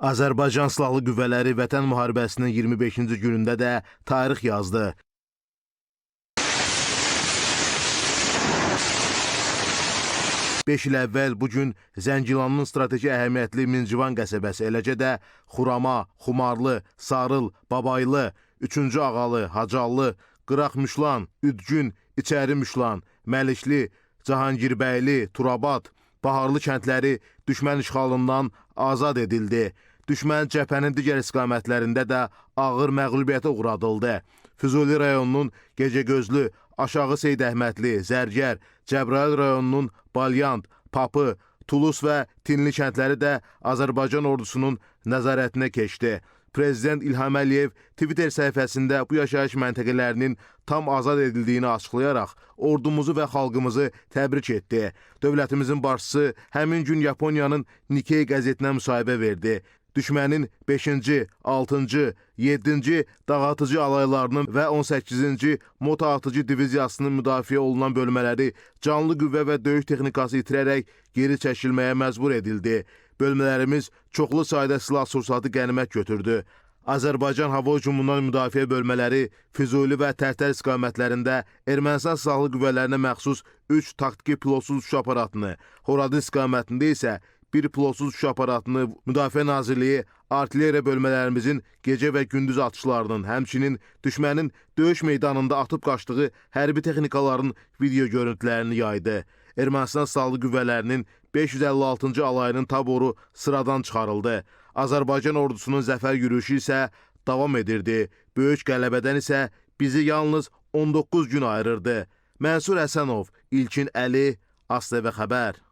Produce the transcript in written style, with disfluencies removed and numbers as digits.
Azərbaycan Silahlı Qüvvələri Vətən müharibəsinin 25-ci günündə də tarix yazdı. Beş il əvvəl bugün Zəngilanın strateji əhəmiyyətli Mincivan qəsəbəsi, eləcə də Xurama, Xumarlı, Sarıl, Babaylı, 3-cü Ağalı, Hacallı, Qıraq Müşlan, Üdgün, İçəri Müşlan, Məlikli, Cahangirbəyli, Turabad, Baharlı kəndləri düşmən işğalından azad edildi. Düşmən cəbhənin digər istiqamətlərində də ağır məğlubiyyətə uğradıldı. Füzuli rayonunun Gecəgözlü, Aşağı Seyid Əhmədli, Zərgər, Cəbrayıl rayonunun Balyant, Papı, Tulus və Tinli kəndləri də Azərbaycan ordusunun nəzarətinə keçdi. Prezident İlham Əliyev Twitter səhifəsində bu yaşayış məntəqələrinin tam azad edildiyini açıqlayaraq ordumuzu və xalqımızı təbrik etdi. Dövlətimizin başçısı həmin gün Yaponiyanın Nikkei qəzetinə müsahibə verdi. Düşmənin 5-ci, 6-cı, 7-ci dağıtıcı alaylarının və 18-ci moto atıcı diviziyasının müdafiə olunan bölmələri canlı qüvvə və döyüş texnikası itirərək geri çəkilməyə məcbur edildi. Bölmələrimiz çoxlu sayda silah sursatı qənimət götürdü. Azərbaycan hava hücumundan müdafiə bölmələri Füzuli və Tərtər istiqamətlərində Ermənistan Silahlı Qüvvələrinə məxsus 3 taktiki pilotsuz uçuş aparatını, Horadi istiqamətində isə bir pilotsuz uçuş aparatını Müdafiə Nazirliyi artilleriya bölmələrimizin gecə və gündüz atışlarının, həmçinin düşmənin döyüş meydanında atıb qaçdığı hərbi texnikaların video görüntülərini yaydı. Ermənistan Silahlı Qüvvələrinin 556-cı alayının taboru sıradan çıxarıldı. Azərbaycan ordusunun zəfər yürüyüşü isə davam edirdi. Böyük qələbədən isə bizi yalnız 19 gün ayırırdı. Mənsur Həsənov, İlkin Əli, ASTV Xəbər.